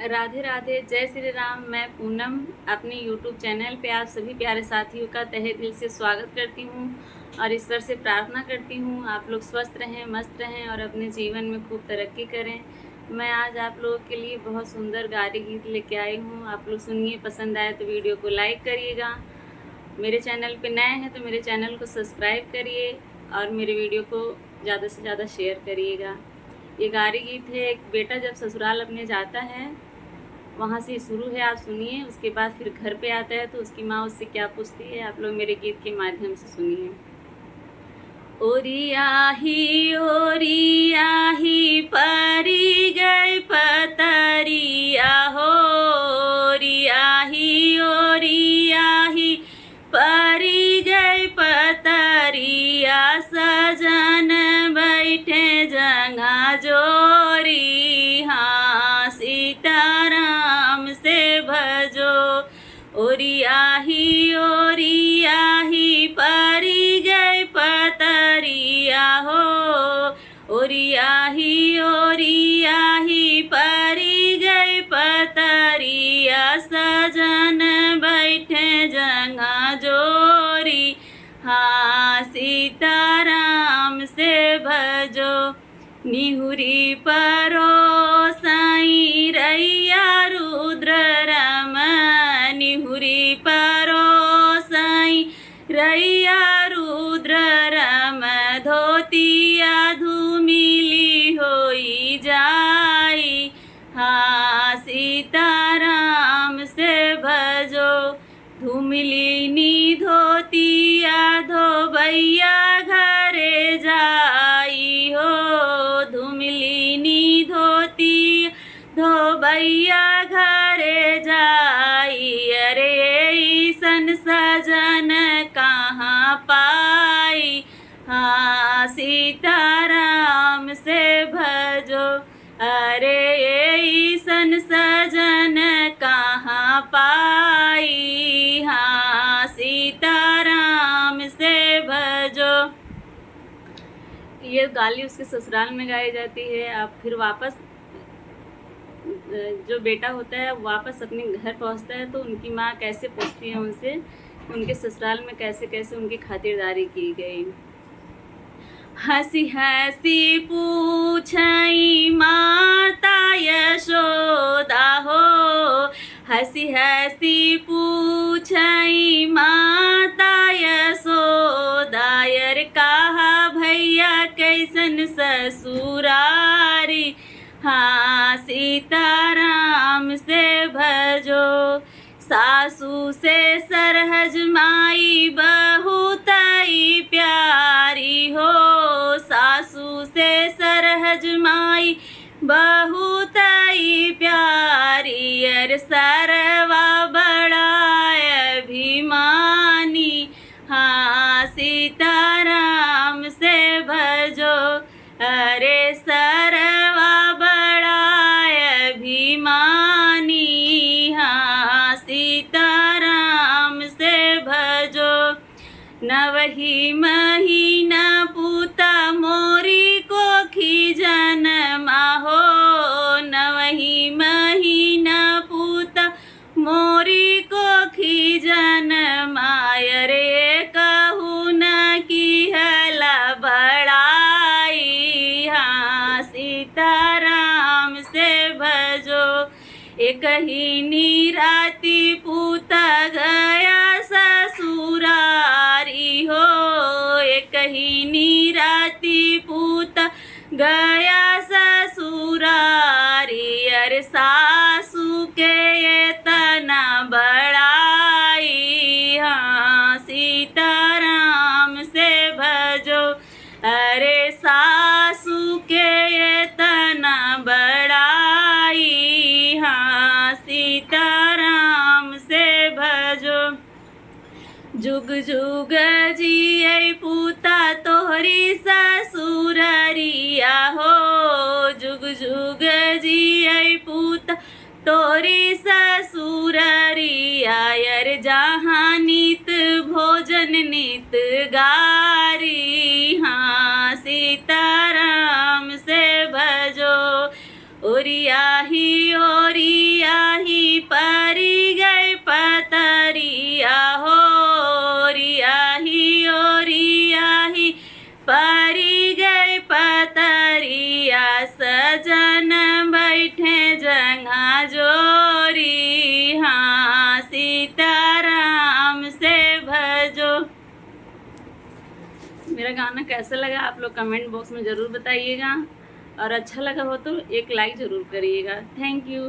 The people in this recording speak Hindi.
राधे राधे, जय श्री राम। मैं पूनम अपने यूट्यूब चैनल पे आप सभी प्यारे साथियों का तहे दिल से स्वागत करती हूँ और ईश्वर से प्रार्थना करती हूँ आप लोग स्वस्थ रहें, मस्त रहें और अपने जीवन में खूब तरक्की करें। मैं आज आप लोगों के लिए बहुत सुंदर गारी गीत लेके आई हूँ। आप लोग सुनिए, पसंद आए तो वीडियो को लाइक करिएगा। मेरे चैनल पे नए हैं तो मेरे चैनल को सब्सक्राइब करिए और मेरे वीडियो को ज़्यादा से ज़्यादा शेयर करिएगा। ये गारी गीत है, एक बेटा जब ससुराल अपने जाता है, वहाँ से शुरू है, आप सुनिए। उसके बाद फिर घर पे आता है तो उसकी माँ उससे क्या पूछती है, आप लोग मेरे गीत के माध्यम से सुनिए। ओरियाही परी गई पतरिया हो, ओरियाही परी गई पतरिया, सजन बैठे जंगा जोरी, हाँ सीताराम से भजो। ओरियाही परी गई पतरिया हो, ओरियाही परी गई पतरिया, सजन बैठे जंगा जोरी, हाँ सीताराम से भजो। निहुरी परो साई रैया रुद्र रम, निहुरी परो साई रैया रुद्र रम, धोतिया धूमिली होई जाई, हाँ सीताराम से भजो। धूमिली नी धोतिया धोबैया घरे जाई हो, धूमिली नी धोती धोबैया घरे जाई, अरे ईसन सजन कहाँ पाई, हाँ सीताराम से भजो। अरे ईसन सजन कहाँ पाई, हाँ सीताराम से भजो। ये गाली उसके ससुराल में गाई जाती है। आप फिर वापस जो बेटा होता है वापस अपने घर पहुंचता है तो उनकी माँ कैसे पूछती है उनसे, उनके ससुराल में कैसे कैसे उनकी खातिरदारी की गई। हंसी हंसी पूछई माता यशोदा हो, हंसी हंसी पूछई माता यशोदा, यार कहा भैया कैसन ससुरारी, हाँ सीताराम से भजो। सासू से सरहज माई बहुत ही प्यारी हो, सासू से सरहज माई बहुत ही प्यारी, अर सरवा बड़ा अभिमानी, हाँ सीताराम से भजो। अरे सरवा बड़ा अभिमानी, हाँ सीताराम से भजो। नवही महीना पूता मोरी को खीजन माहो, नवही महीना पूता मोरी को खीजन मायरे, कहू न की हला बड़ाई, हाँ सीताराम से भजो। एक ही निराती पूता गया ससुरारी हो, एक ही निराती पूता गया ससुरारी, अरे सासू के ये तना बड़ाई, हाँ सीताराम से भजो। अरे सासू के ये तना बड़ाई, हाँ सीताराम से भजो। जुग जुग जियै पूता तोहरी ससुररिया हो, जुग जुग जियै पूता तोरी ससुररिया, यार जहाँ नित भोजन नित गारी, हाँ सीताराम से भजो। और रियाही परी गए पतरिया हो रियाही परी गए पतरिया सजन बैठे जंघा जोरी हाँ सीताराम से भजो। मेरा गाना कैसा लगा आप लोग कमेंट बॉक्स में ज़रूर बताइएगा और अच्छा लगा हो तो एक लाइक ज़रूर करिएगा। Thank you.